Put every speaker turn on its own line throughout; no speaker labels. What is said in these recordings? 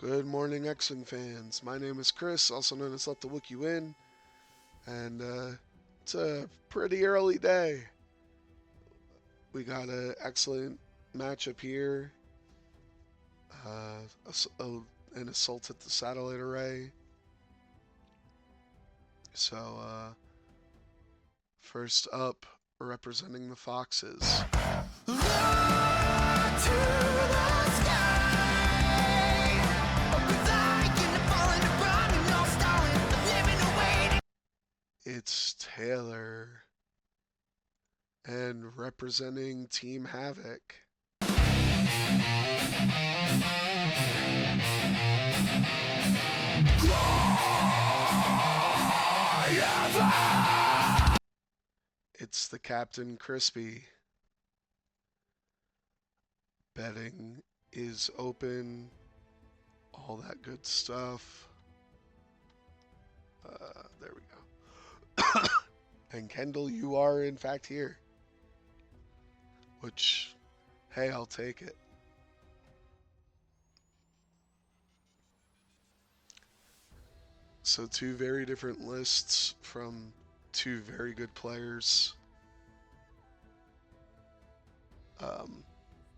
Good morning, X-Wing fans. My name is Chris, also known as Let the Wook You In, and it's a pretty early day. We got an excellent matchup here. An assault at the satellite array. So, first up, representing the Foxes. It's Taylor. And representing Team Havoc. It's the Captain Chrispy. Betting is open. All that good stuff. There we go. And Kendall, you are in fact here. Which, hey, I'll take it. So two very different lists from two very good players.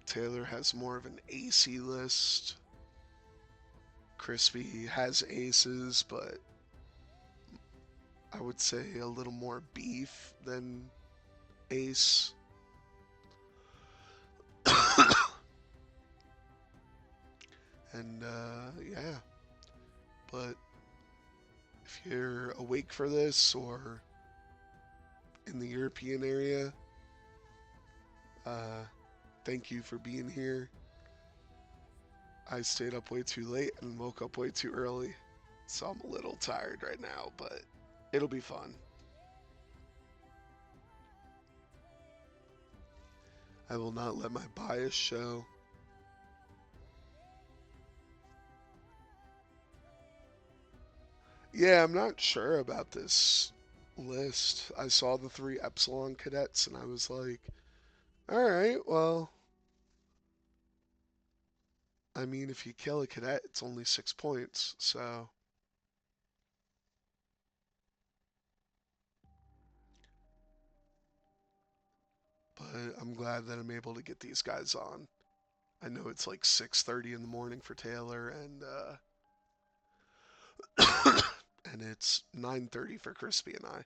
Taylor has more of an AC list. Chrispy has aces, but I would say a little more beef than ace. And yeah, but if you're awake for this or in the European area, thank you for being here. I stayed up way too late and woke up way too early, so I'm a little tired right now, but it'll be fun. I will not let my bias show. Yeah, I'm not sure about this list. I saw the 3 Epsilon cadets and I was like, alright, well, I mean, if you kill a cadet, it's only 6 points, so. But I'm glad that I'm able to get these guys on. I know it's like 6:30 in the morning for Taylor, and and it's 9:30 for Chrispy and I.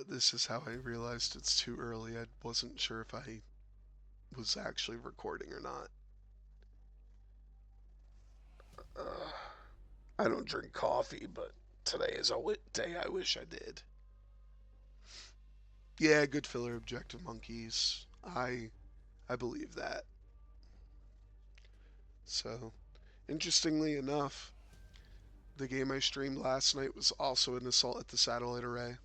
This is how I realized it's too early. I wasn't sure if I was actually recording or not. Uh, I don't drink coffee, but today is a day I wish I did. Yeah, good filler, objective monkeys. I believe that. So, interestingly enough, the game I streamed last night was also an assault at the satellite array.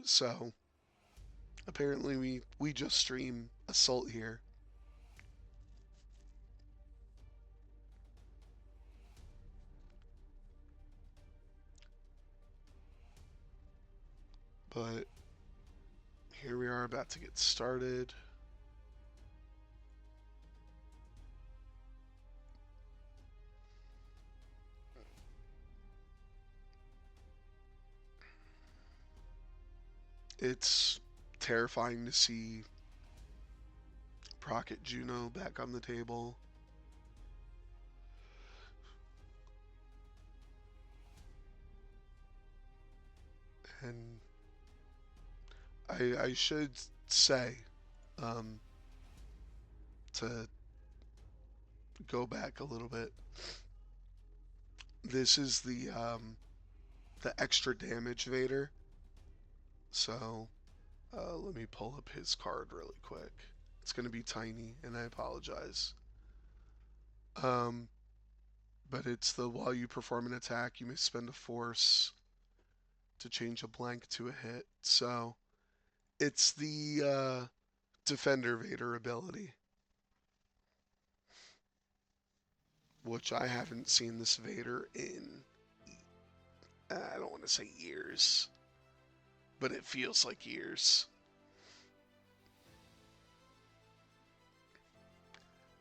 So, apparently we just stream assault here. But here we are about to get started. It's terrifying to see Procket Juno back on the table. And I should say, um, to go back a little bit, this is the extra damage Vader. So let me pull up his card really quick. It's going to be tiny, and I apologize. But it's the while you perform an attack, you may spend a force to change a blank to a hit. So it's the Defender Vader ability, which I haven't seen this Vader in, I don't want to say years, but it feels like years.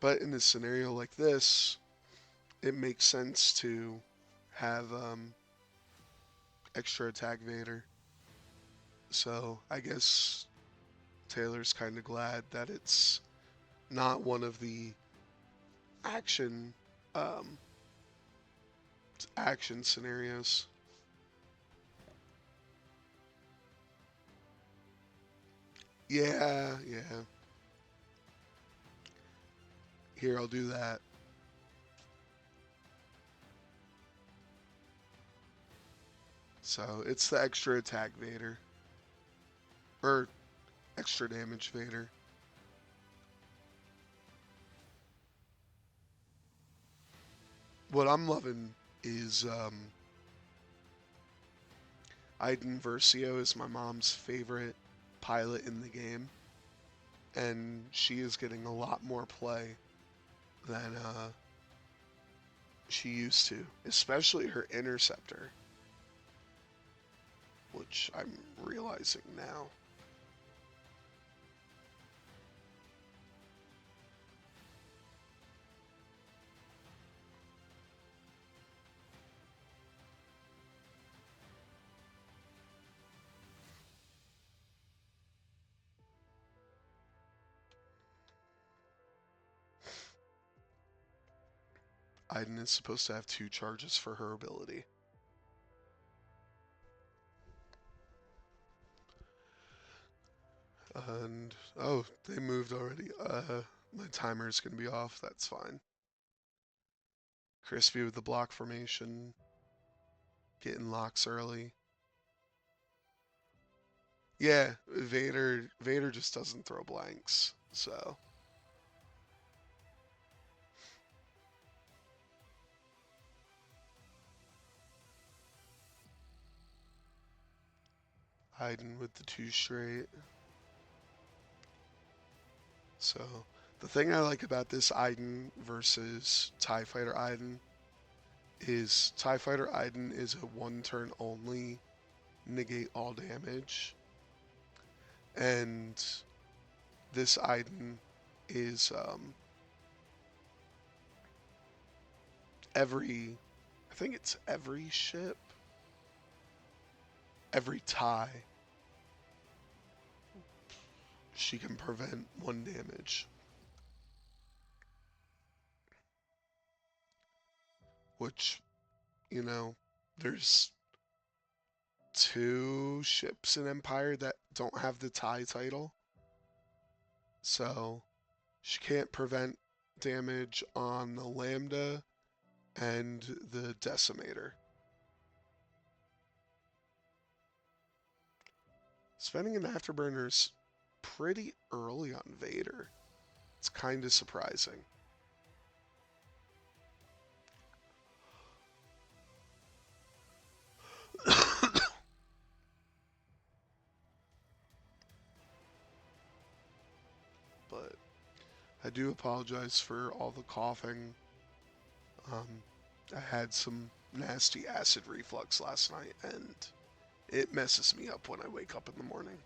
But in a scenario like this, it makes sense to have extra attack Vader. So I guess Taylor's kind of glad that it's not one of the action um, action scenarios. Yeah, yeah. Here, I'll do that. So it's the extra attack Vader. Or extra damage Vader. What I'm loving is Iden Versio is my mom's favorite pilot in the game. And she is getting a lot more play than she used to. Especially her interceptor. Which I'm realizing now. Iden is supposed to have 2 charges for her ability. And, oh, they moved already. My timer's gonna be off, that's fine. Chrispy with the block formation. Getting locks early. Yeah, Vader just doesn't throw blanks, so. Iden with the 2 straight. So, the thing I like about this Iden versus TIE Fighter Iden is TIE Fighter Iden is a 1 turn only, negate all damage. And this Iden is I think it's every ship, every TIE, she can prevent 1 damage. Which, you know, there's 2 ships in Empire that don't have the TIE title. So she can't prevent damage on the Lambda and the Decimator. Spending an Afterburner's pretty early on Vader. It's kind of surprising. But I do apologize for all the coughing. I had some nasty acid reflux last night, and it messes me up when I wake up in the morning.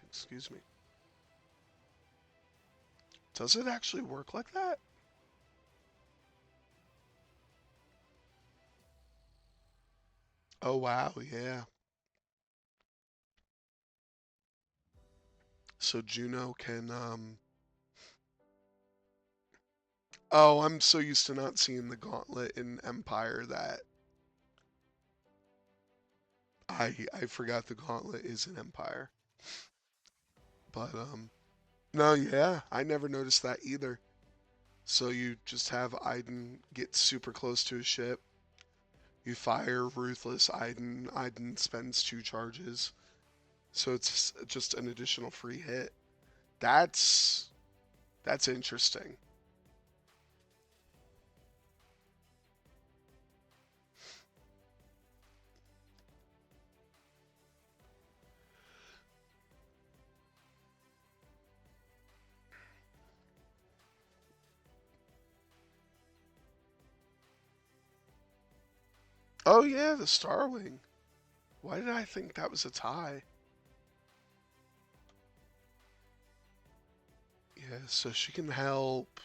Excuse me. Does it actually work like that? Oh, wow, yeah. So Juno can, Oh, I'm so used to not seeing the gauntlet in Empire that I forgot the gauntlet is in Empire. But, no, yeah, I never noticed that either. So you just have Iden get super close to a ship. You fire Ruthless Iden. Iden spends 2 charges. So it's just an additional free hit. That's interesting. Oh yeah, the Starling. Why did I think that was a tie? Yeah, so she can help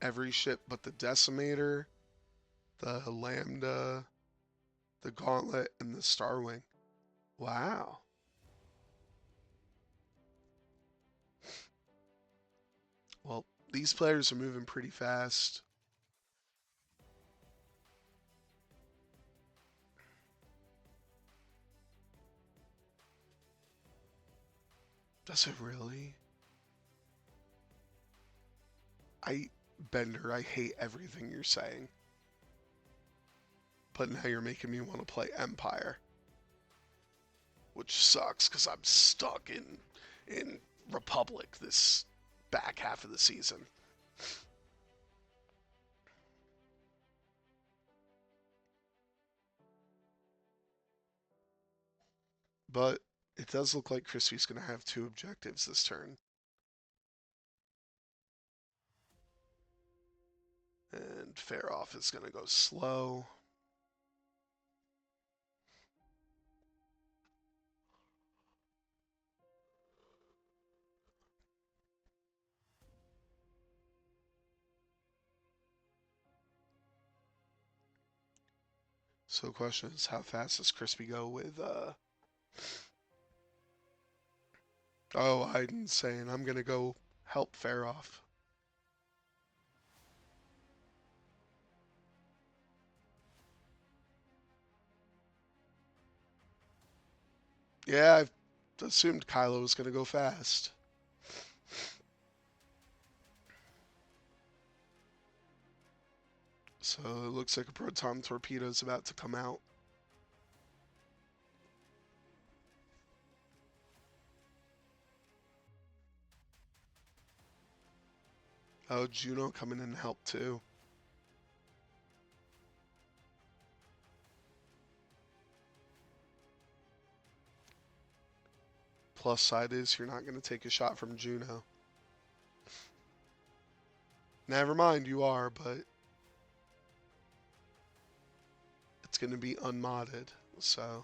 every ship but the Decimator, the Lambda, the Gauntlet, and the Starwing. Wow. Well, these players are moving pretty fast. Does it really? Bender, I hate everything you're saying. But now you're making me want to play Empire, which sucks because I'm stuck in Republic this back half of the season. But it does look like Chrispy's going to have 2 objectives this turn. And Fair Off is going to go slow. So the question is, how fast does Chrispy go with, Oh, I'm saying I'm going to go help Fair Off. Yeah, I've assumed Kylo was going to go fast. So it looks like a proton torpedo is about to come out. Oh, Juno coming in to help too. Plus side is you're not going to take a shot from Juno. Never mind, you are, but it's going to be unmodded. So,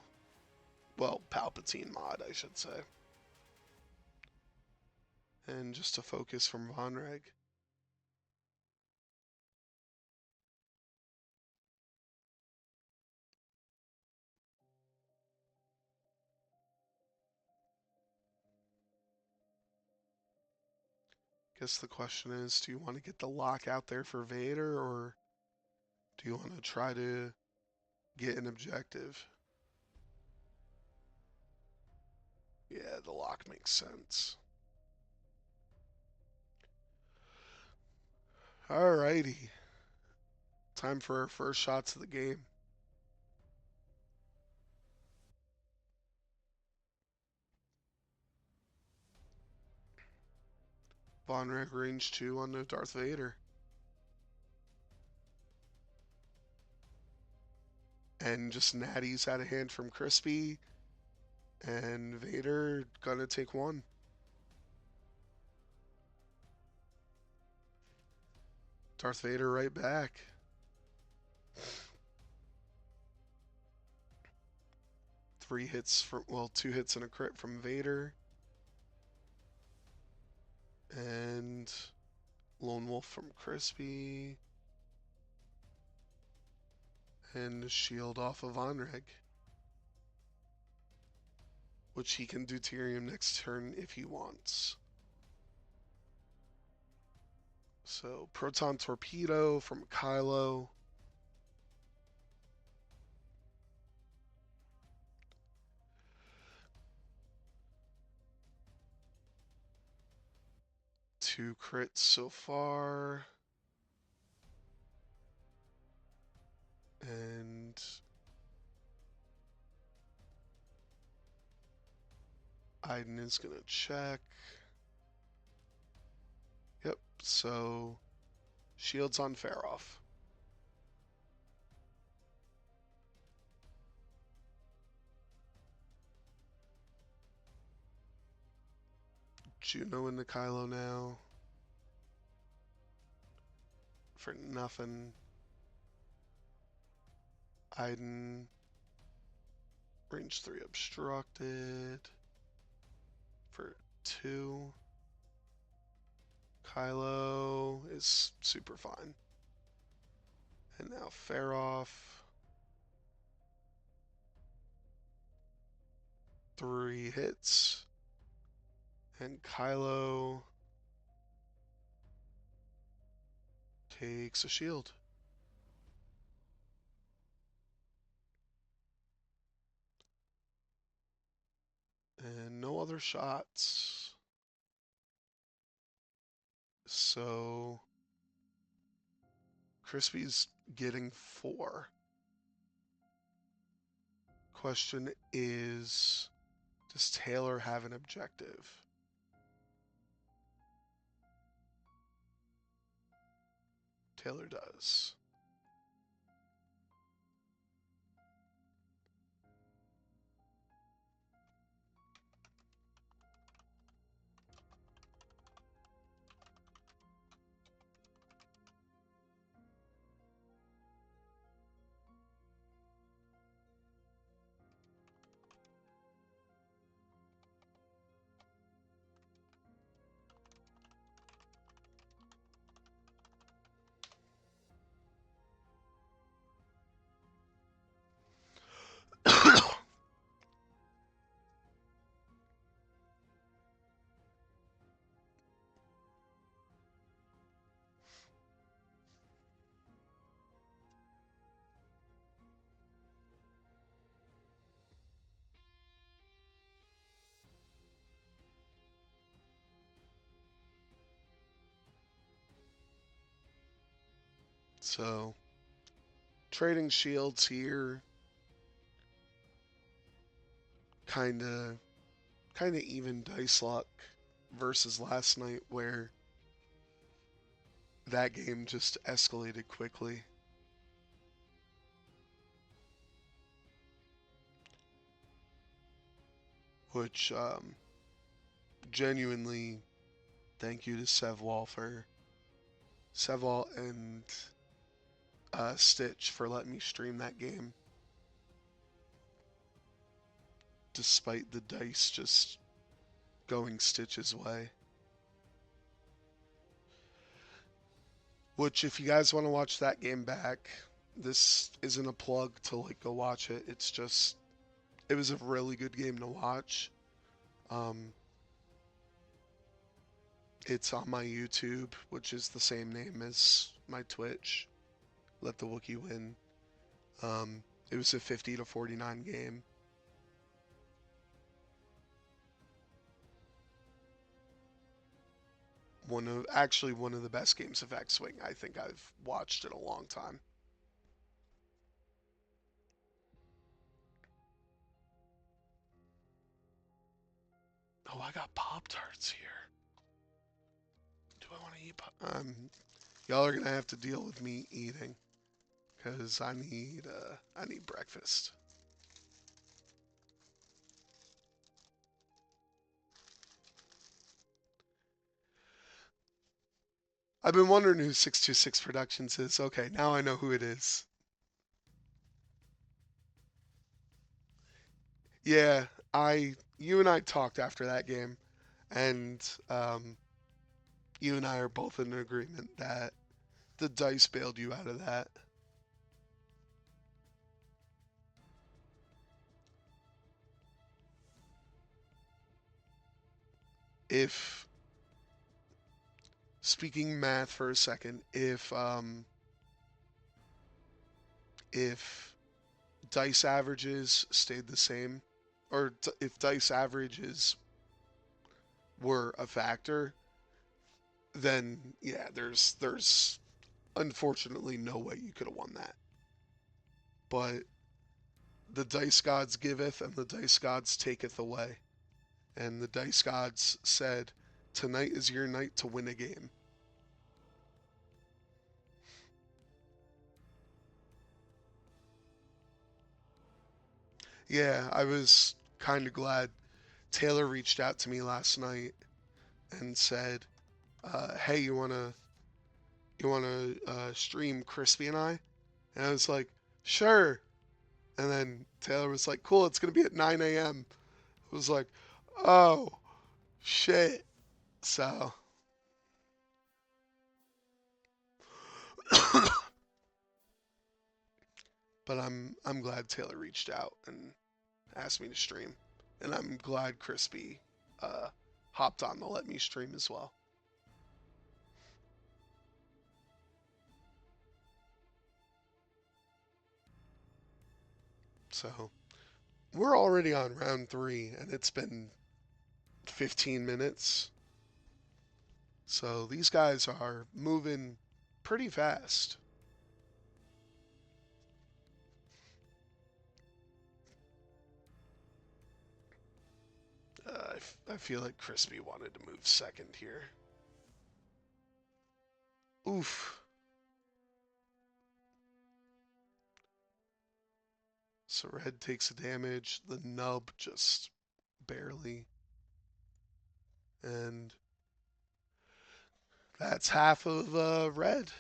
well, Palpatine mod, I should say. And just a focus from Vonreg. Guess the question is, do you want to get the lock out there for Vader, or do you want to try to get an objective? Yeah, the lock makes sense. Alrighty. Time for our first shots of the game. Vonreg range 2 on the Darth Vader. And just natties out of hand from Chrispy. And Vader gonna take 1. Darth Vader right back. 3 hits from, well, 2 hits and a crit from Vader. And Lone Wolf from Chrispy. And shield off of Vonreg. Which he can deuterium next turn if he wants. So Proton Torpedo from Kylo. Two crits so far. And Iden is going to check. Yep, so shields on Faroff. Juno into Kylo now. For nothing. Iden. Range 3 obstructed. For 2. Kylo is super fine. And now Faroff. 3 hits. And Kylo takes a shield. And no other shots. So Chrispy's getting 4. Question is, does Taylor have an objective? Taylor does. So trading shields here. Kinda even dice luck versus last night where that game just escalated quickly. Which genuinely thank you to Sevwall and Stitch for letting me stream that game. Despite the dice just going Stitch's way. Which, if you guys want to watch that game back, this isn't a plug to like go watch it. It's just, it was a really good game to watch. It's on my YouTube, which is the same name as my Twitch. Let the Wookiee win. It was a 50-49 game. One of the best games of X-Wing I think I've watched in a long time. Oh, I got Pop-Tarts here. Do I want to eat y'all are gonna have to deal with me eating, cause I need breakfast. I've been wondering who 626 Productions is. Okay, now I know who it is. Yeah, you and I talked after that game, and you and I are both in agreement that the dice bailed you out of that. If, speaking math for a second, if dice averages stayed the same, or if dice averages were a factor, then yeah, there's unfortunately no way you could have won that. But the dice gods giveth and the dice gods taketh away. and the dice gods said, "Tonight is your night to win a game." Yeah, I was kind of glad. Taylor reached out to me last night and said, "Hey, you wanna stream Chrispy and I?" And I was like, "Sure." And then Taylor was like, "Cool, it's gonna be at 9 a.m." I was like, "Oh shit!" So, but I'm glad Taylor reached out and asked me to stream, and I'm glad Chrispy uh, hopped on to let me stream as well. So we're already on round three, and it's been 15 minutes. So these guys are moving pretty fast. I feel like Crispy wanted to move second here. Oof. So red takes a damage. The nub just barely. And that's half of red.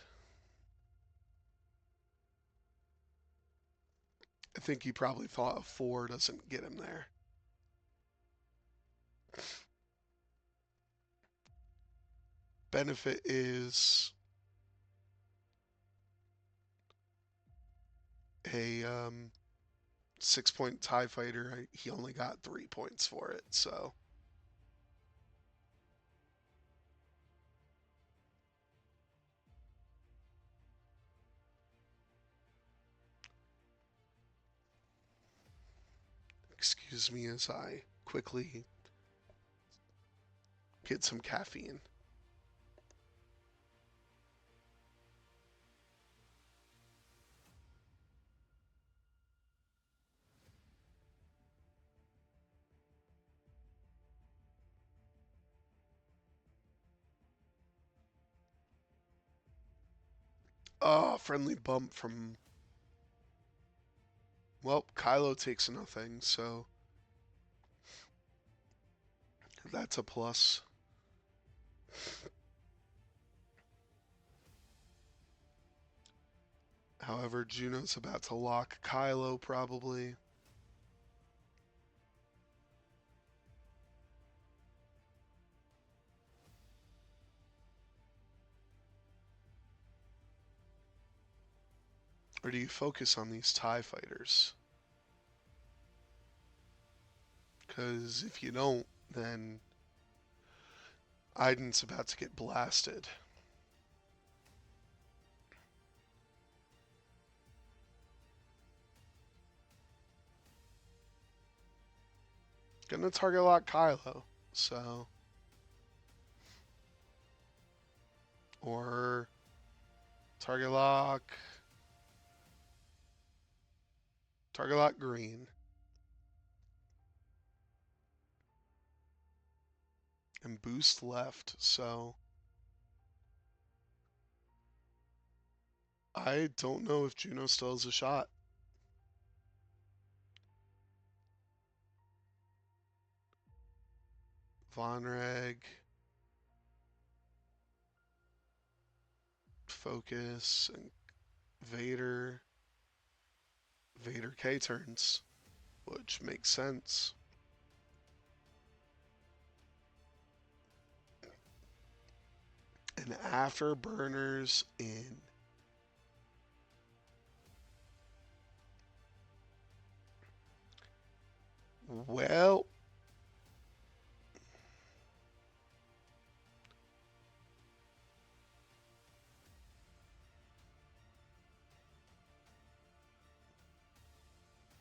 I think he probably thought a 4 doesn't get him there. Benefit is a 6-point TIE fighter. He only got 3 points for it, so. Excuse me as I quickly get some caffeine. Oh, friendly bump from. Well, Kylo takes nothing, so that's a plus. However, Juno's about to lock Kylo probably. Or do you focus on these TIE fighters? Because if you don't, then Iden's about to get blasted. Gonna target lock Kylo, so. Or target lock. Target lock green. And boost left, so. I don't know if Juno still has a shot. Vonreg. Focus. And Vader. Vader K turns, which makes sense. And afterburners in. Well,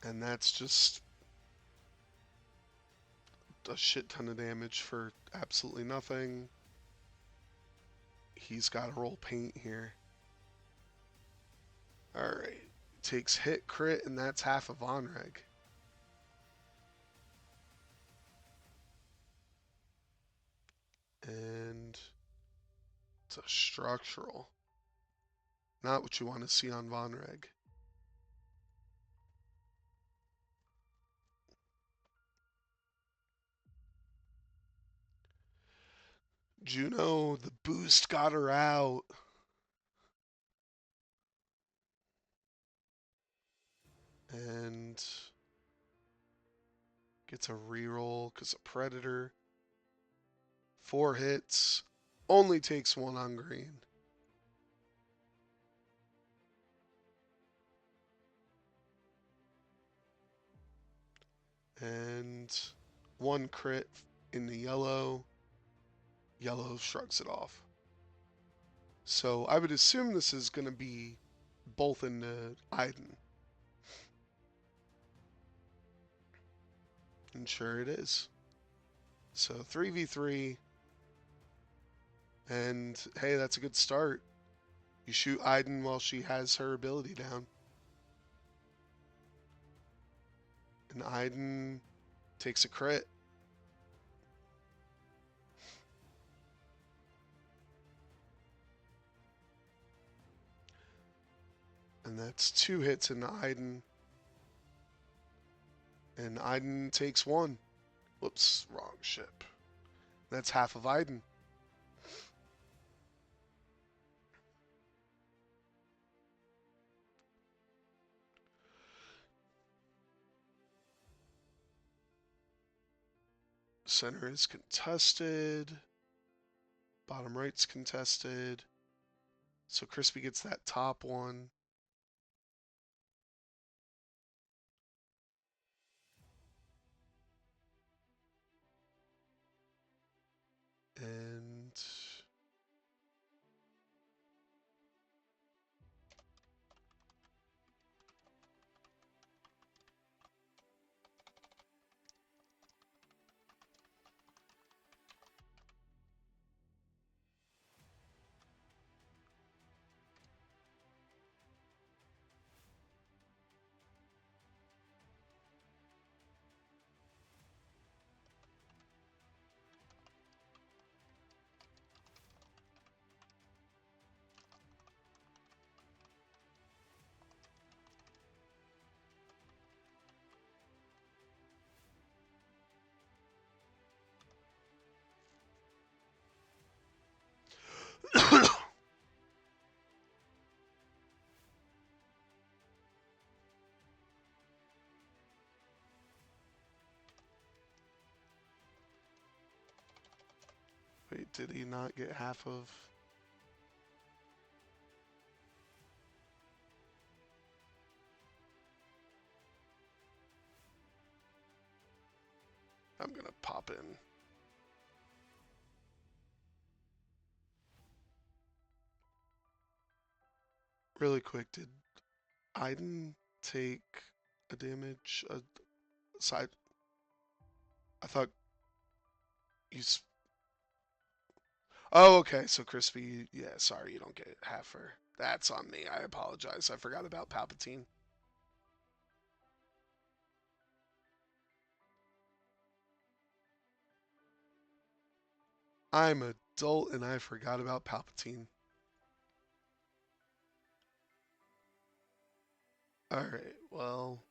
and that's just a shit ton of damage for absolutely nothing. He's got to roll paint here. Alright. Takes hit, crit, and that's half of Vonreg. It's a structural. Not what you want to see on Von Reg. Juno, the boost got her out. And gets a reroll because a Predator. 4 hits. Only takes 1 on green. And 1 crit in the yellow. Yellow shrugs it off. So I would assume this is going to be both into Iden. And sure it is. So 3v3. And hey, that's a good start. You shoot Iden while she has her ability down. And Iden takes a crit. And that's 2 hits into Iden. And Iden takes 1. Whoops, wrong ship. That's half of Iden. Center is contested. Bottom right's contested. So Chrispy gets that top one. And wait, did he not get half of? I'm gonna pop in. Really quick, did Iden take a damage? Side? I thought you. Oh, okay. So Chrispy, yeah. Sorry, you don't get half her. That's on me. I apologize. I forgot about Palpatine. I'm adult and I forgot about Palpatine. All right. Well.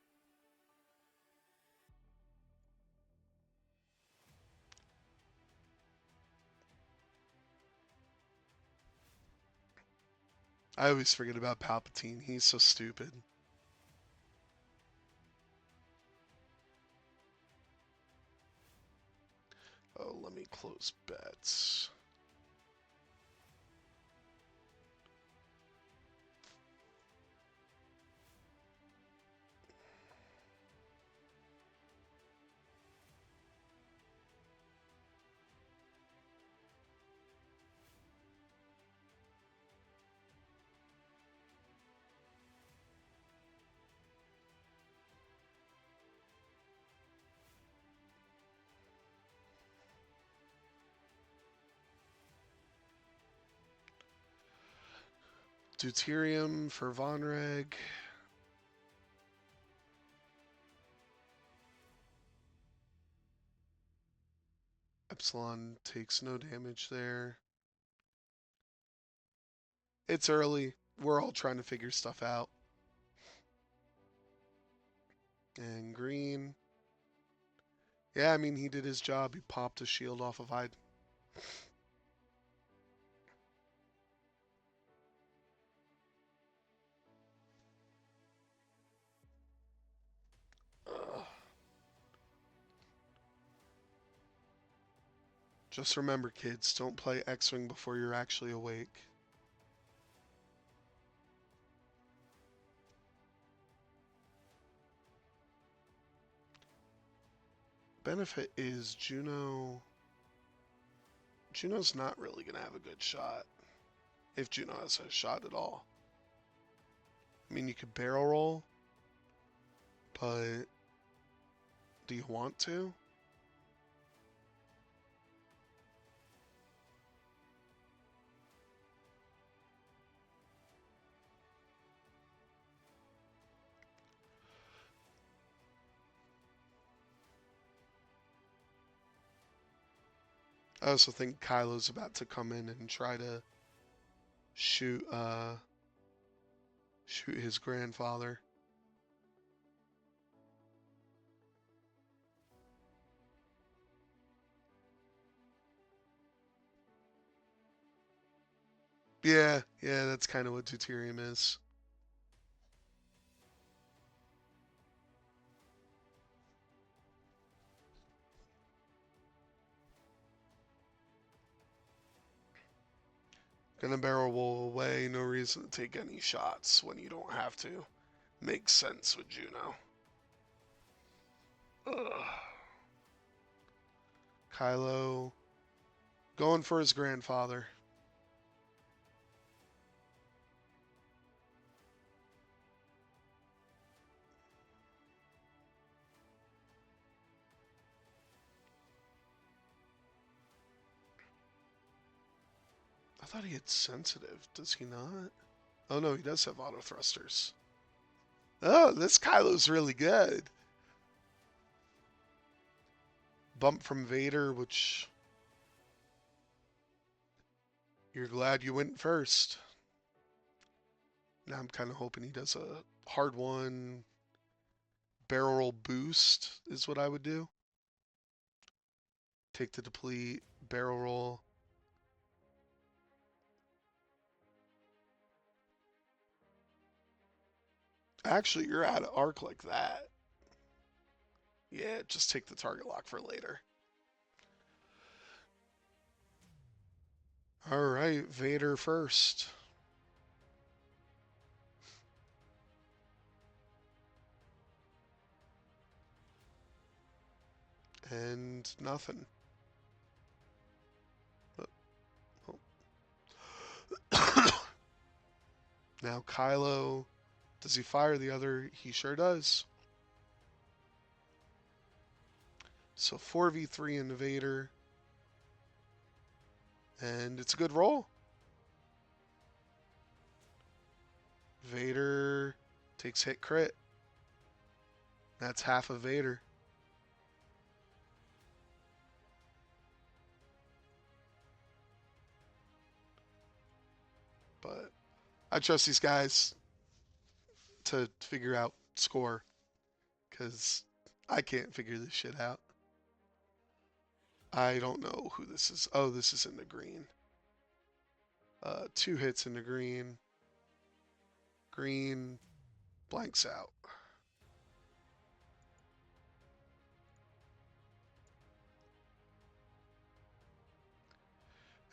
I always forget about Palpatine. He's so stupid. Oh, let me close bets. Deuterium for Von Reg. Epsilon takes no damage there. It's early. We're all trying to figure stuff out. And green. Yeah, I mean, he did his job. He popped a shield off of Hyde. Ugh. Just remember, kids, don't play X-Wing before you're actually awake. Benefit is Juno. Juno's not really going to have a good shot. If Juno has a shot at all. I mean, you could barrel roll, but do you want to? I also think Kylo's about to come in and try to shoot his grandfather. Yeah, that's kind of what deuterium is. Gonna barrel roll away, no reason to take any shots when you don't have to. Makes sense with Juno. Ugh. Kylo going for his grandfather. I thought he had sensitive. Does he not? Oh no, he does have auto thrusters. Oh, this Kylo's really good. Bump from Vader, which you're glad you went first. Now I'm kind of hoping he does a hard one. Barrel roll boost is what I would do. Take the deplete, barrel roll. Actually, you're out of arc like that. Yeah, just take the target lock for later. All right, Vader first. And nothing. Oh. Now Kylo, does he fire the other? He sure does. So 4v3 into Vader. And it's a good roll. Vader takes hit crit. That's half of Vader. But I trust these guys to figure out score because I can't figure this shit out. I don't know who this is. Oh, this is in the green. 2 hits in the green. Green blanks out.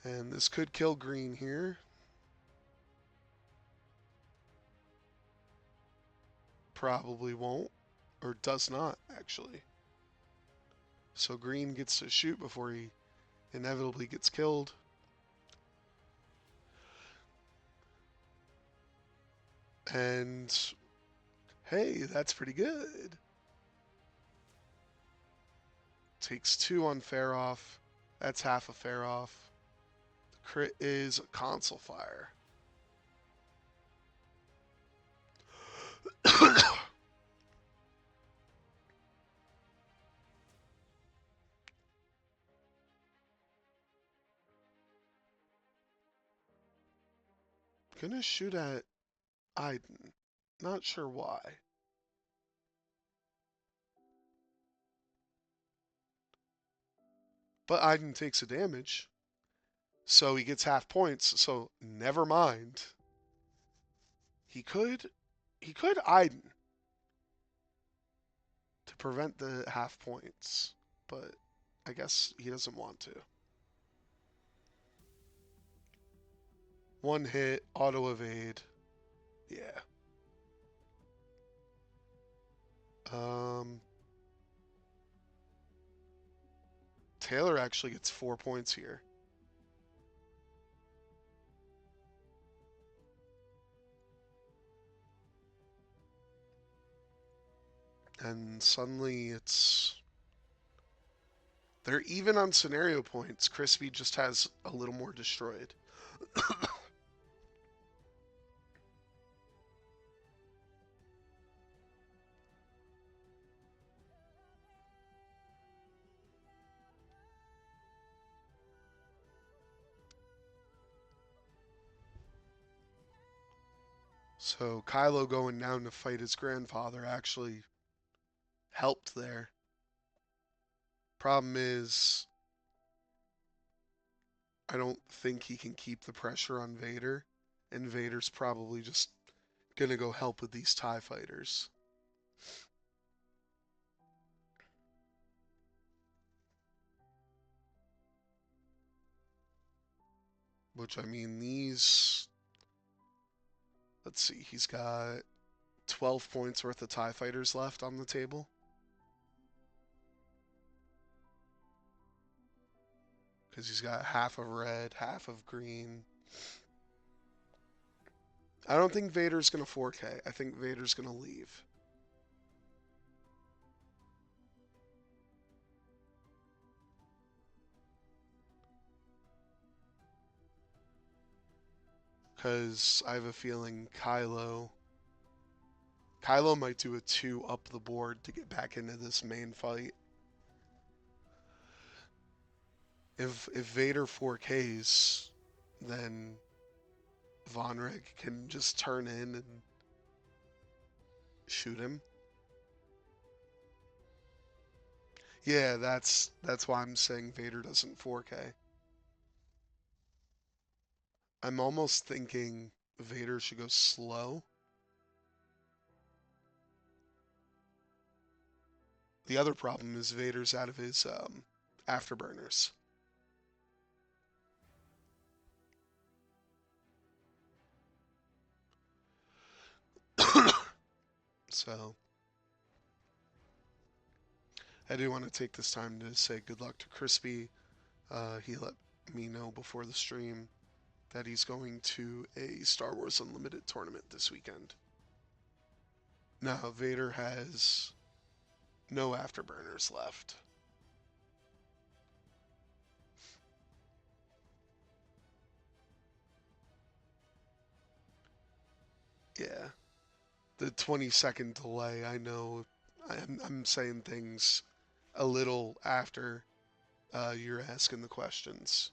And this could kill green here. Probably won't, or does not, actually. So green gets to shoot before he inevitably gets killed. And hey, that's pretty good. Takes 2 on fair off. That's half a fair off. The crit is a console fire. Gonna shoot at Iden. Not sure why. But Iden takes a damage. So he gets half points, so never mind. He could Iden to prevent the half points, but I guess he doesn't want to. One hit, auto evade. Yeah. Taylor actually gets 4 points here. And suddenly they're even on scenario points. Chrispy just has a little more destroyed. So Kylo going down to fight his grandfather actually helped there. Problem is, I don't think he can keep the pressure on Vader, and Vader's probably just gonna go help with these TIE fighters. Which, I mean, let's see, he's got 12 points worth of TIE fighters left on the table. Because he's got half of red, half of green. I don't think Vader's going to 4K. I think Vader's going to leave. Because I have a feeling Kylo might do a 2 up the board to get back into this main fight. If Vader 4Ks, then Vonreg can just turn in and shoot him. Yeah, that's why I'm saying Vader doesn't 4K. I'm almost thinking Vader should go slow. The other problem is Vader's out of his afterburners. So I do want to take this time to say good luck to Chrispy. He let me know before the stream that he's going to a Star Wars Unlimited tournament this weekend. Now, Vader has no afterburners left. Yeah. The 20-second delay, I know I'm saying things a little after you're asking the questions.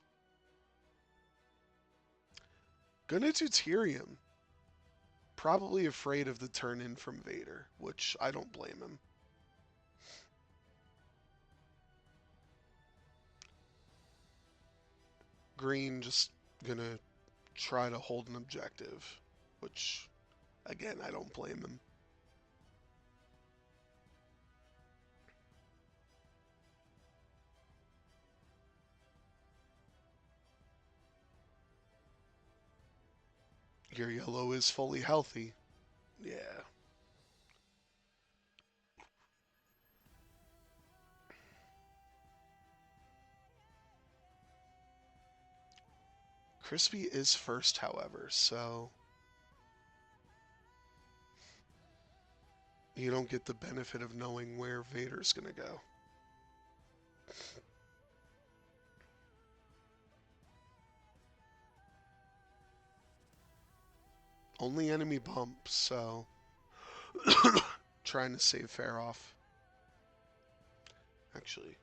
Gonna do Tyrium. Probably afraid of the turn in from Vader, which I don't blame him. Green just gonna try to hold an objective, which, again, I don't blame him. Your yellow is fully healthy. Yeah. Chrispy is first, however, so you don't get the benefit of knowing where Vader's gonna go. Only enemy bump, so trying to save fair off. Actually,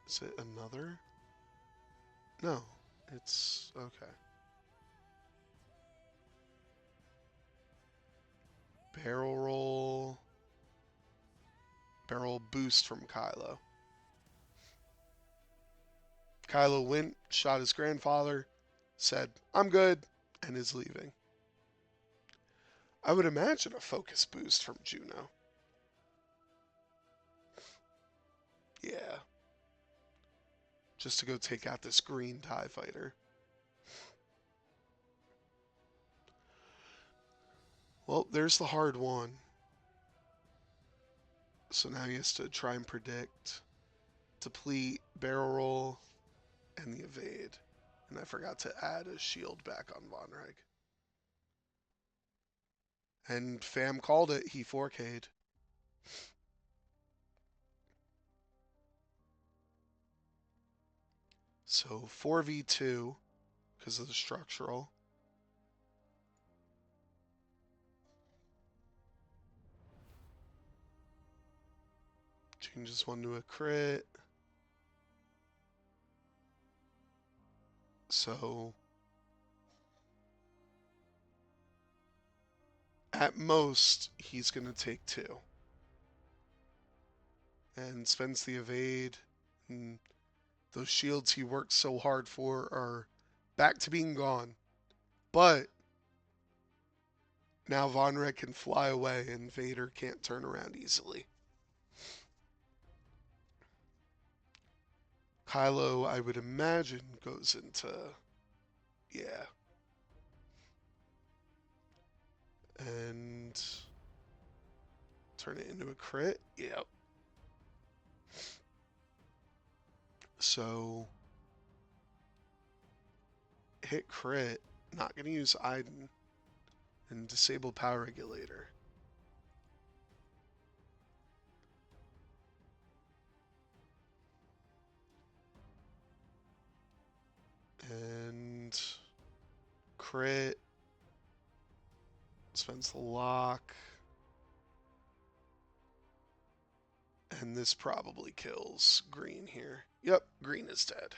is it another? No, it's okay. Barrel roll. Barrel boost from Kylo. Kylo went, shot his grandfather, said, "I'm good," and is leaving. I would imagine a focus boost from Juno. Yeah. Just to go take out this green TIE fighter. Well, there's the hard one. So now he has to try and predict, deplete, barrel roll, and the evade. And I forgot to add a shield back on Von Reg. And Fam called it. He 4K'd. So 4v2 because of the structural. Changes one to a crit. So at most, he's going to take 2. And spends the evade. And those shields he worked so hard for are back to being gone. But now Von Reg can fly away and Vader can't turn around easily. Kylo, I would imagine, goes into... Yeah. And turn it into a crit. Yep. So hit crit. Not going to use Iden. And disable power regulator. And crit. Spends the lock. And this probably kills green here. Yep, green is dead.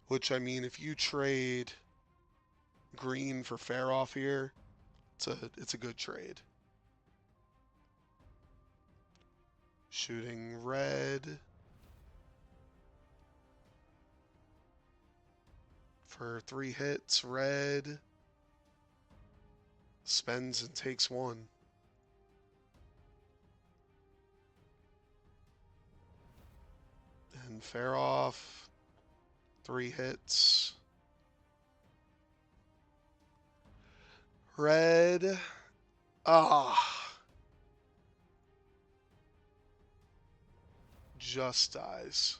Which, I mean, if you trade green for fair off here, it's a good trade. Shooting red for 3 hits. Red spends and takes 1. And fair off, 3 hits. Red. Just dies.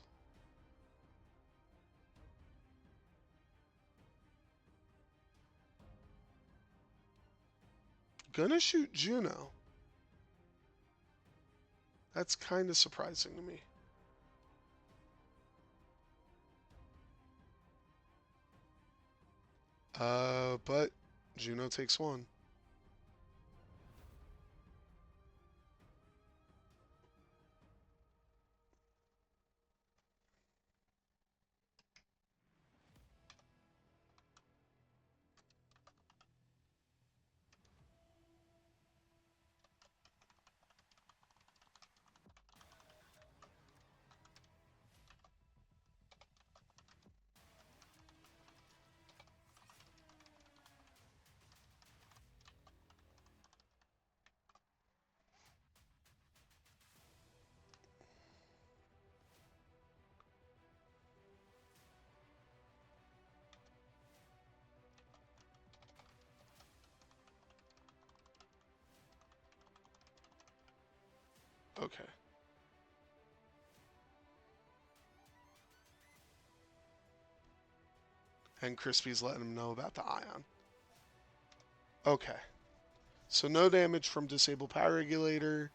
Gonna shoot Juno. That's kind of surprising to me. But Juno takes 1. Okay. And Chrispy's letting him know about the ion. Okay. So no damage from disable power regulator.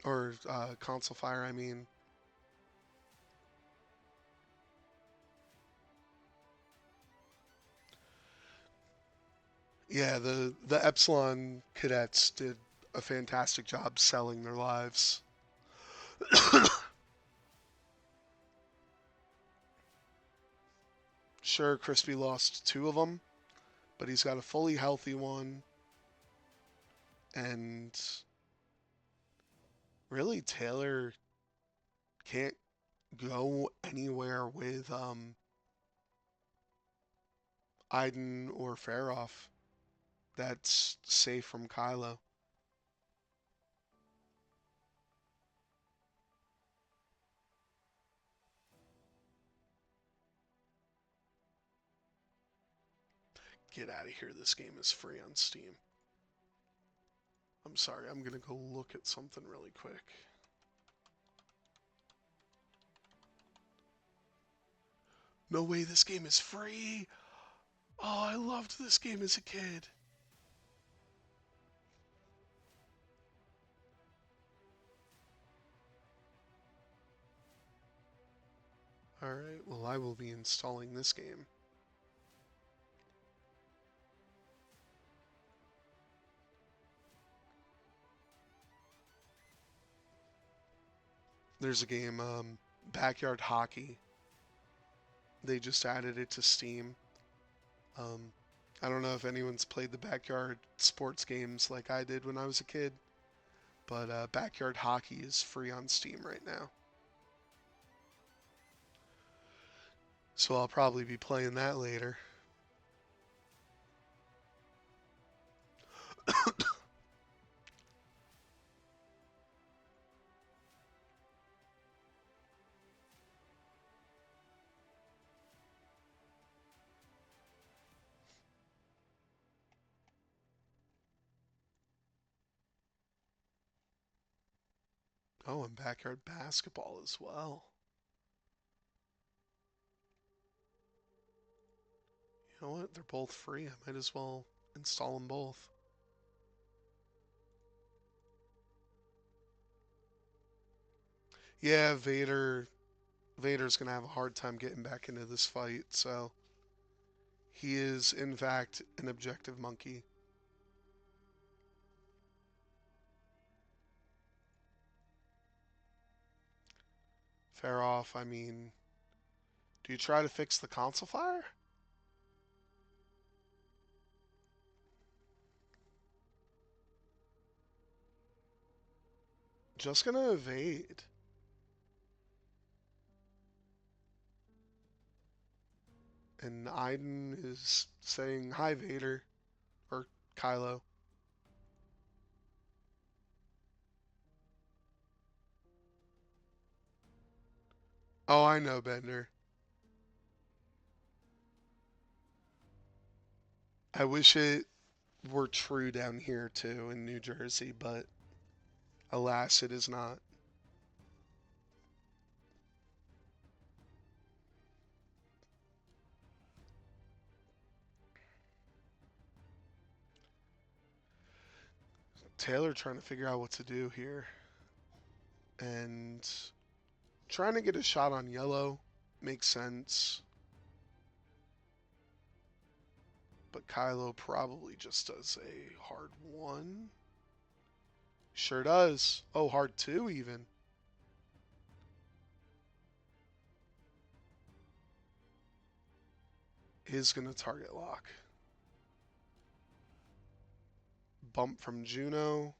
Or console fire, I mean. Yeah, the Epsilon cadets did a fantastic job selling their lives. Sure, Chrispy lost 2 of them, but he's got a fully healthy one. And really, Taylor can't go anywhere with Iden or Faroff that's safe from Kylo. Get out of here. This game is free on Steam. I'm sorry, I'm going to go look at something really quick. No way, this game is free. Oh, I loved this game as a kid. Alright, well, I will be installing this game. There's a game, Backyard Hockey. They just added it to Steam. I don't know if anyone's played the backyard sports games like I did when I was a kid, but Backyard Hockey is free on Steam right now. So I'll probably be playing that later. Oh, and backyard basketball as well. You know what? They're both free. I might as well install them both. Yeah, Vader's gonna have a hard time getting back into this fight, so he is in fact an objective monkey. Fair off, I mean, do you try to fix the console fire? Just gonna evade. And Iden is saying, hi, Vader. Or Kylo. Oh, I know, Bender. I wish it were true down here, too, in New Jersey, but alas, it is not. Taylor trying to figure out what to do here. And trying to get a shot on yellow makes sense. But Kylo probably just does a hard 1. Sure does. Oh, hard 2 even. Is going to target lock. Bump from Juno.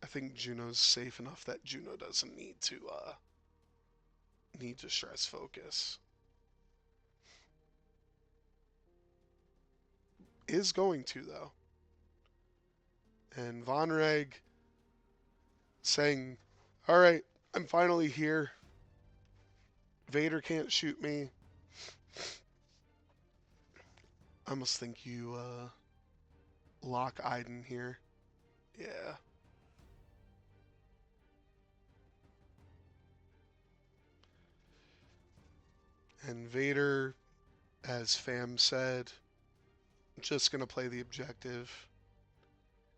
I think Juno's safe enough that Juno doesn't need to stress focus. Is going to though. And Von Reg saying, "All right, I'm finally here. Vader can't shoot me. I must think you lock Iden here." Yeah. And Vader, as Fam said, just going to play the objective.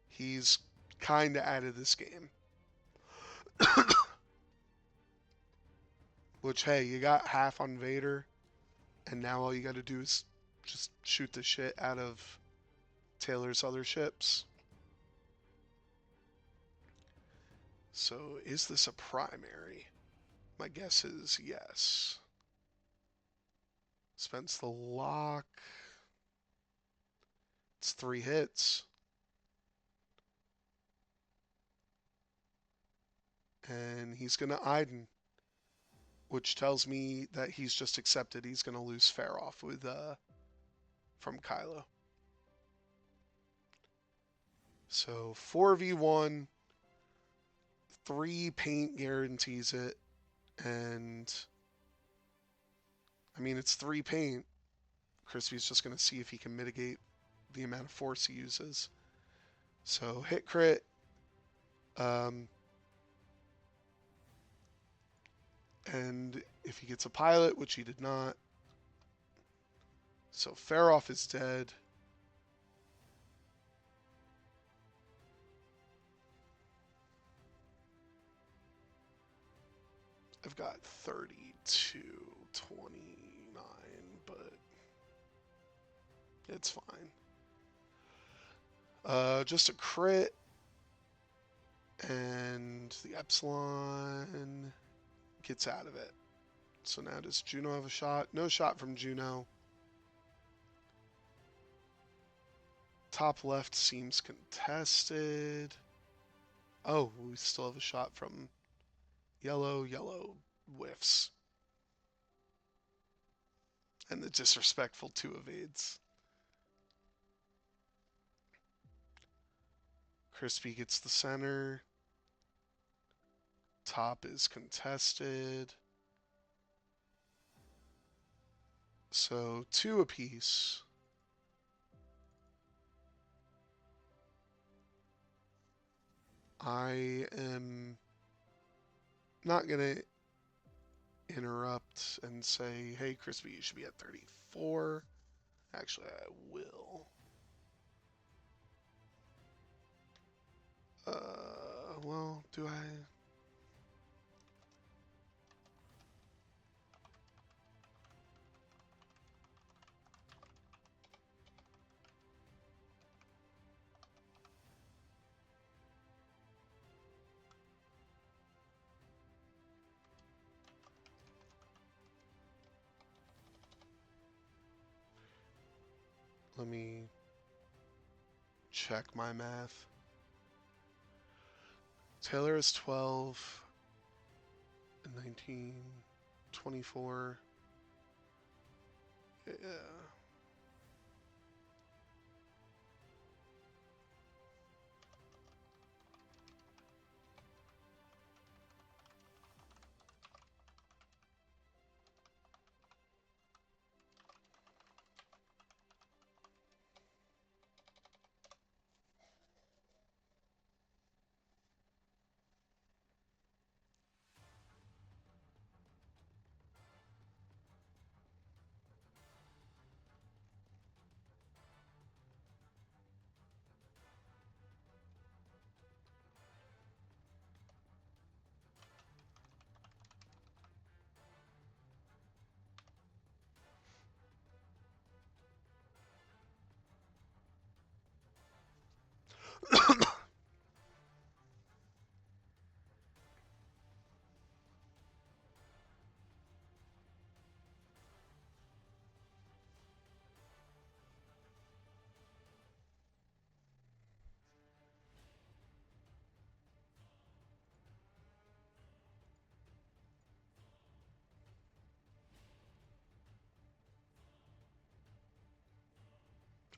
He's kind of out of this game. Which, hey, you got half on Vader, and now all you got to do is just shoot the shit out of Taylor's other ships. So, is this a primary? My guess is yes. Spends the lock. It's 3 hits. And he's going to Iden, which tells me that he's just accepted he's going to lose fair off with from Kylo. So 4v1, 3 paint guarantees it, and I mean it's 3 paint. Chrispy's just going to see if he can mitigate the amount of force he uses. So hit crit. And if he gets a pilot, which he did not, so Faroff is dead. I've got 32, 29, but it's fine. Just a crit, and the Epsilon gets out of it. So now does Juno have a shot? No shot from Juno. Top left seems contested. Oh, we still have a shot from yellow. Yellow whiffs. And the disrespectful 2 evades. Chrispy gets the center. Top is contested. So 2 apiece. I am not going to interrupt and say, hey, Chrispy, you should be at 34. Actually, I will. Well, do I? Let me check my math. Taylor is 12, 19, 24. Yeah.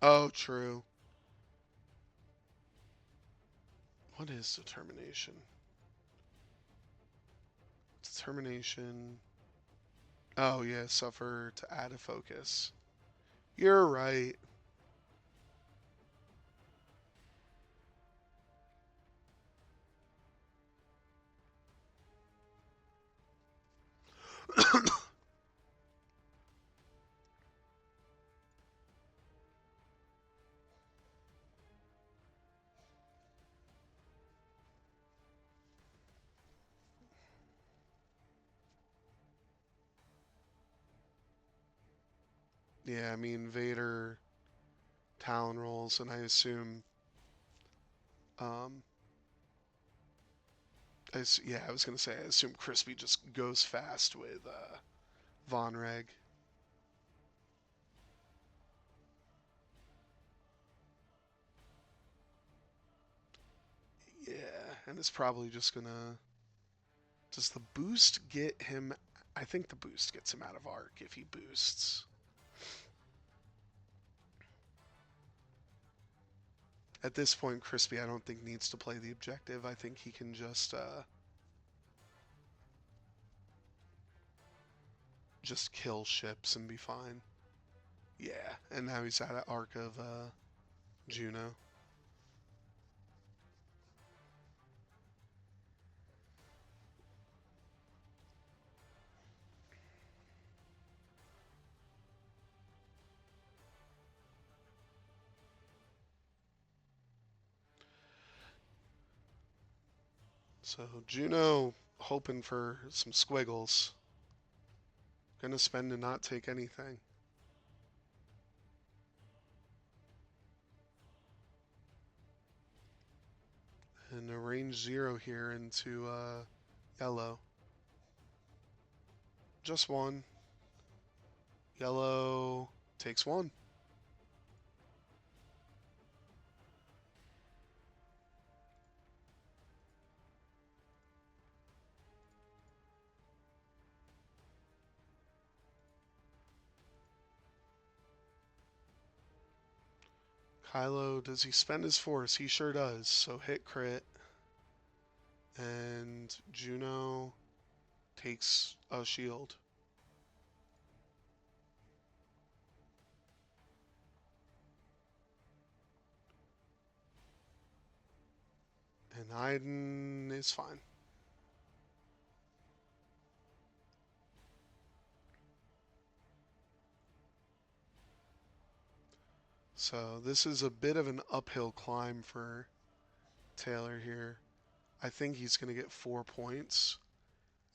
Oh, true. What is determination? Determination. Oh, yeah, suffer to add a focus. You're right. Yeah, I mean, Vader Talon rolls, and I assume um, Yeah, I was gonna say, I assume Chrispy just goes fast with Von Reg. Yeah, and it's probably just gonna. Does the boost get him? I think the boost gets him out of arc if he boosts. At this point, Chrispy, I don't think needs to play the objective. I think he can just kill ships and be fine. Yeah, and now he's out of arc of Juno. So Juno hoping for some squiggles. Gonna spend and not take anything. And a range 0 here into yellow. Just one. Yellow takes one. Kylo, does he spend his force? He sure does. So hit crit. And Juno takes a shield. And Iden is fine. So this is a bit of an uphill climb for Taylor here. I think he's going to get 4 points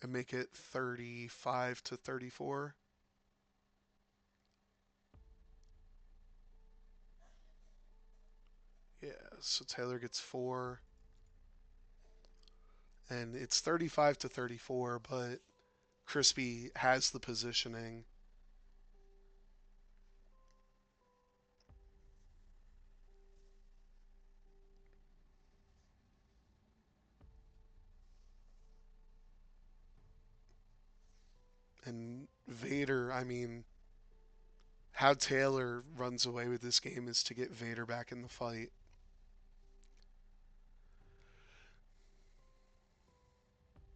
and make it 35 to 34. Yeah, so Taylor gets 4. And it's 35 to 34, but Chrispy has the positioning. And Vader, I mean, how Taylor runs away with this game is to get Vader back in the fight.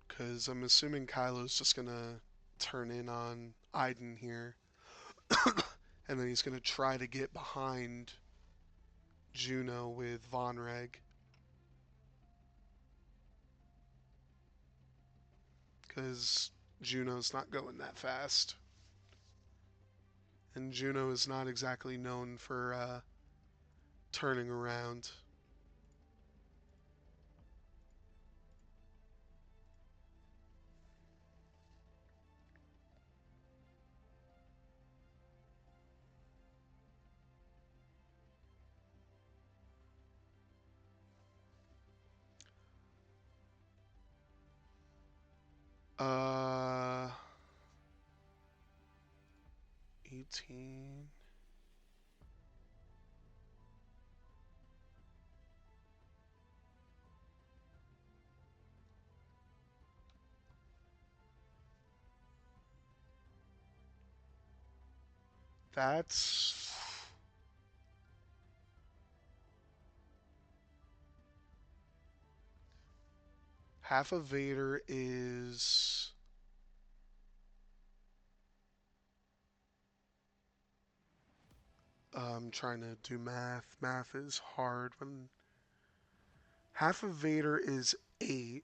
Because I'm assuming Kylo's just going to turn in on Iden here. And then he's going to try to get behind Juno with Von Reg. Because Juno's not going that fast. And Juno is not exactly known for turning around. Uh, 18. That's half of Vader is trying to do math. Math is hard when half of Vader is 8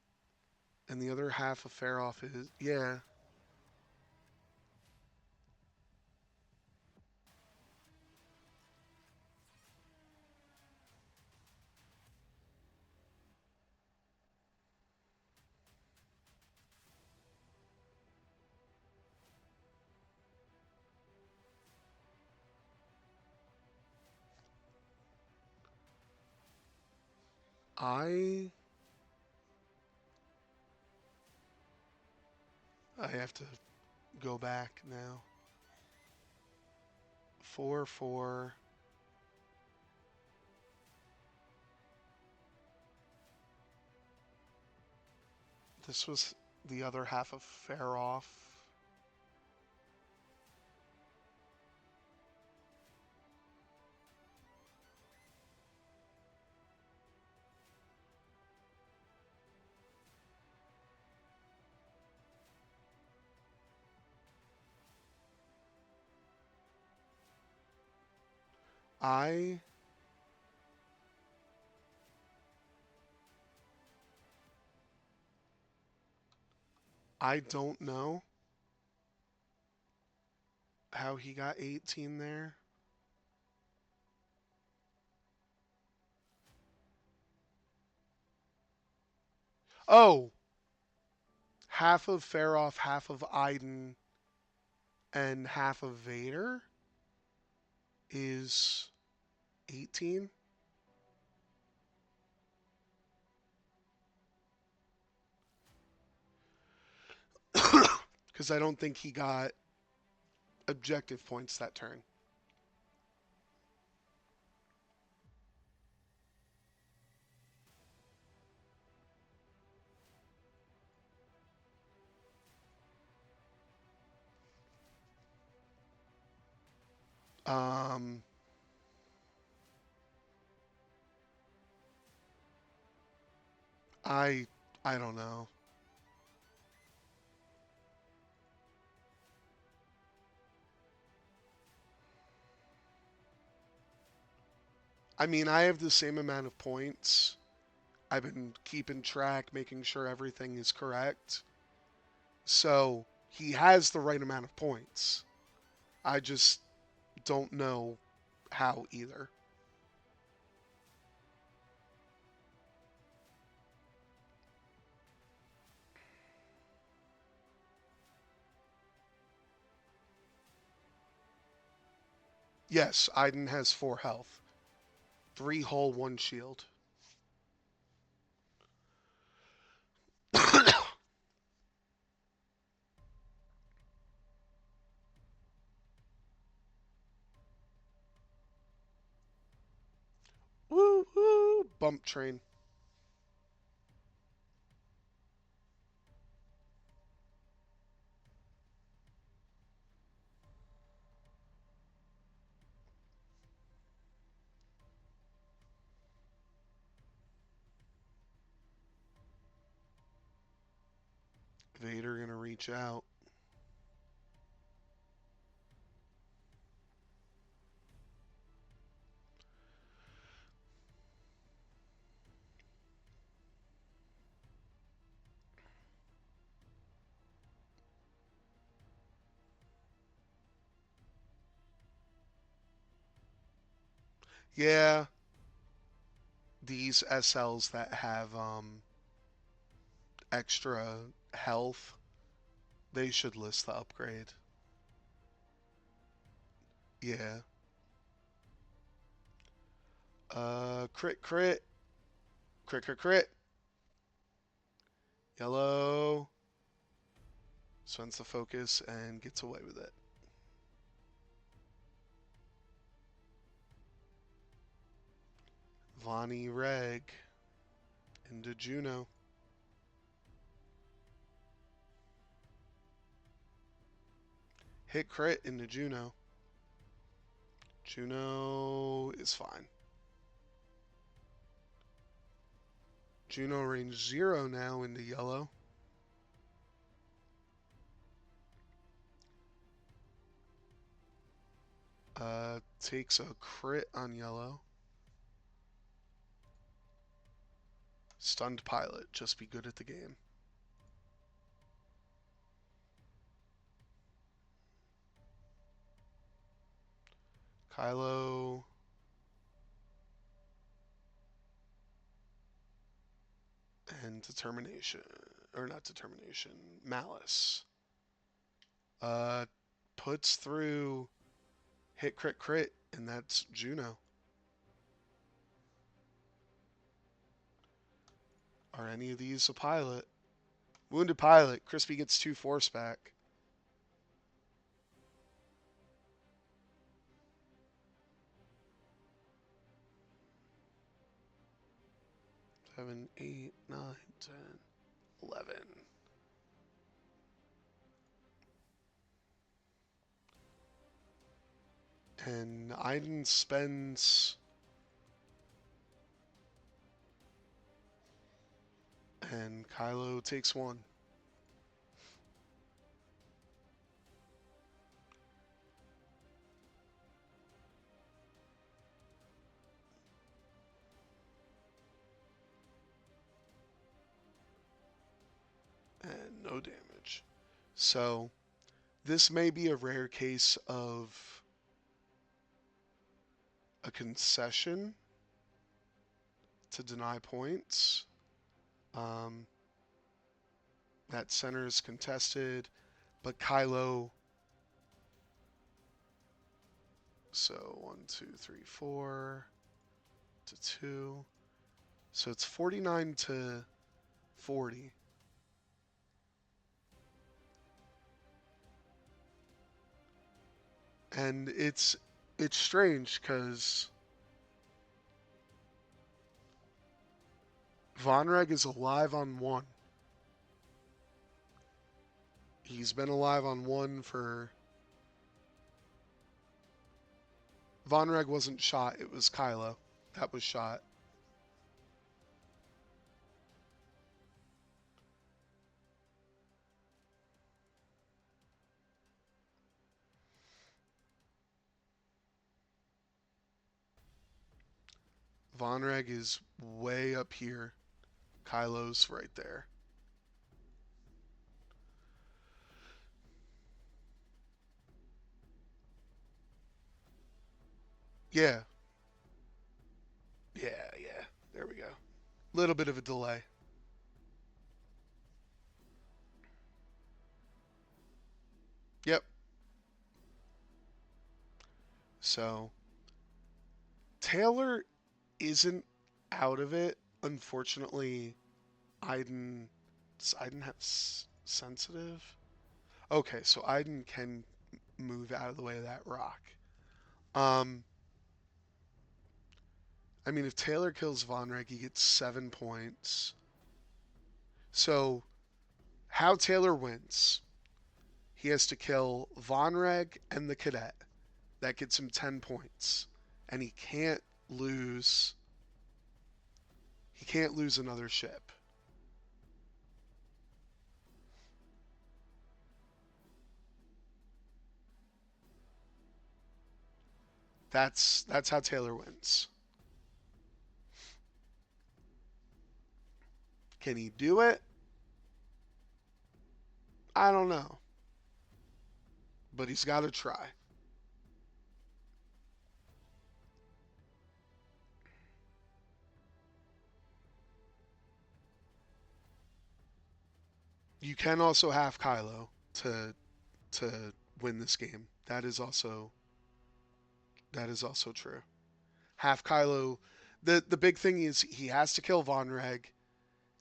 and the other half of Faroff is yeah. I I have to go back now. 4-4. This was the other half of Fair Off. I don't know how he got 18 there. Oh, half of Faroff, half of Iden, and half of Vader is 18. Because I don't think he got objective points that turn. Um, I I don't know. I mean, I have the same amount of points. I've been keeping track, making sure everything is correct. So he has the right amount of points. I just don't know how either. Yes, Iden has 4 health. 3 hull, 1 shield. Woo woo! Bump train. Vader gonna reach out. Yeah, these SLs that have extra health, they should list the upgrade. Yeah. Crit, crit, crit, crit, crit. Yellow. Spends the focus and gets away with it. Vonnie Reg into Juno. Hit crit into Juno. Juno is fine. Juno range 0 now into yellow. Takes a crit on yellow. Stunned pilot, just be good at the game. Kylo. And determination. Or not determination. Malice. Uh, puts through hit crit crit, and that's Juno. Are any of these a pilot? Wounded Pilot. Chrispy gets 2 force back. Seven, 8, 9, 10, 11. And Aiden spends... And Kylo takes 1. And no damage. So, this may be a rare case of a concession to deny points. That center is contested, but Kylo... So 1, 2, 3, 4 to 2. So it's 49 to 40. And it's strange because Vonreg is alive on 1. He's been alive on 1 for... Vonreg wasn't shot, it was Kylo that was shot. Vonreg is way up here. Kylo's right there. Yeah. Yeah. There we go. Little bit of a delay. Yep. So, Taylor isn't out of it. Unfortunately, does Aiden have sensitive? Okay, so Aiden can move out of the way of that rock. I mean, if Taylor kills Vonreg, he gets 7 points. So, how Taylor wins, he has to kill Vonreg and the cadet. That gets him 10 points. And he can't lose another ship. That's how Taylor wins. Can he do it? I don't know. But he's got to try. You can also have Kylo to win this game. That is also true. Half Kylo. The big thing is he has to kill Vonreg,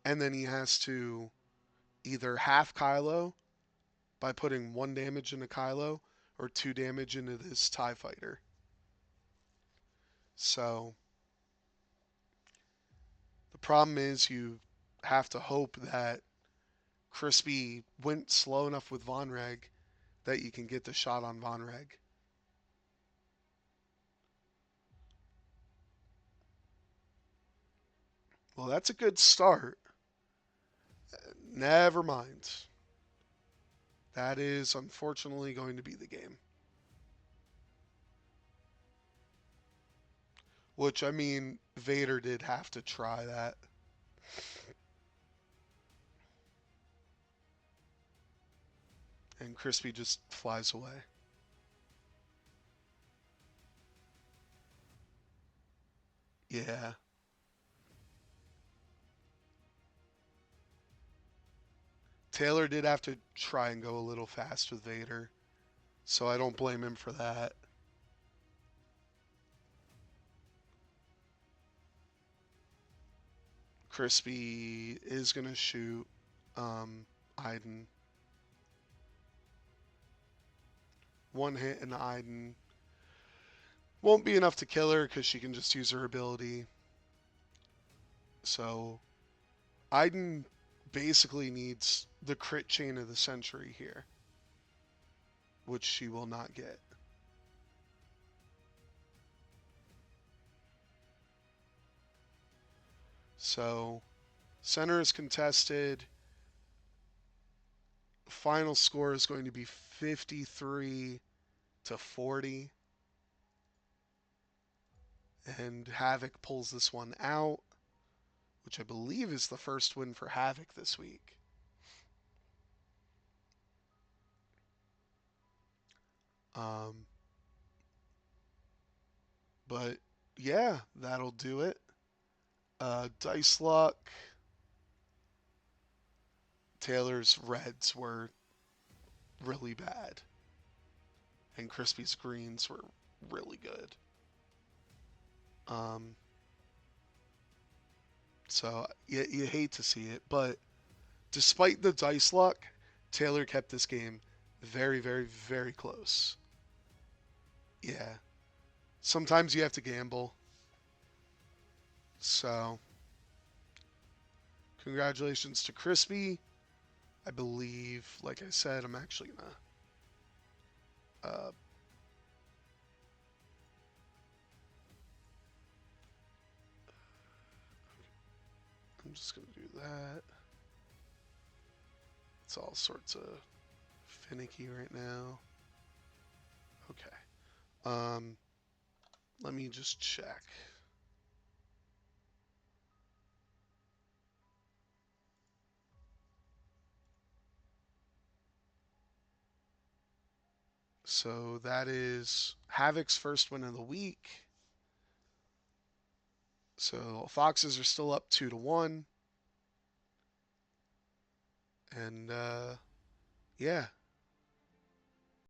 and then he has to either half Kylo by putting 1 damage into Kylo or 2 damage into this TIE fighter. So the problem is you have to hope that Chrispy went slow enough with Vonreg that you can get the shot on Vonreg. Well, that's a good start. Never mind. That is unfortunately going to be the game. Which, I mean, Vader did have to try that. And Chrispy just flies away. Yeah. Taylor did have to try and go a little fast with Vader, so I don't blame him for that. Chrispy is going to shoot. Iden. One hit and Iden won't be enough to kill her because she can just use her ability. So Iden basically needs the crit chain of the century here, which she will not get. So center is contested. Final score is going to be 53 to 40. And Havoc pulls this one out, which I believe is the first win for Havoc this week. But yeah, that'll do it. Dice luck. Taylor's reds were really bad, and Chrispy's greens were really good. Um, so you hate to see it, but despite the dice luck, Taylor kept this game very, very, very close. Yeah. Sometimes you have to gamble. So, congratulations to Chrispy. I believe, like I said, I'm actually gonna. I'm just gonna do that. It's all sorts of finicky right now. Okay. Let me just check. So that is Havoc's first win of the week. So Foxes are still up 2-1. And yeah,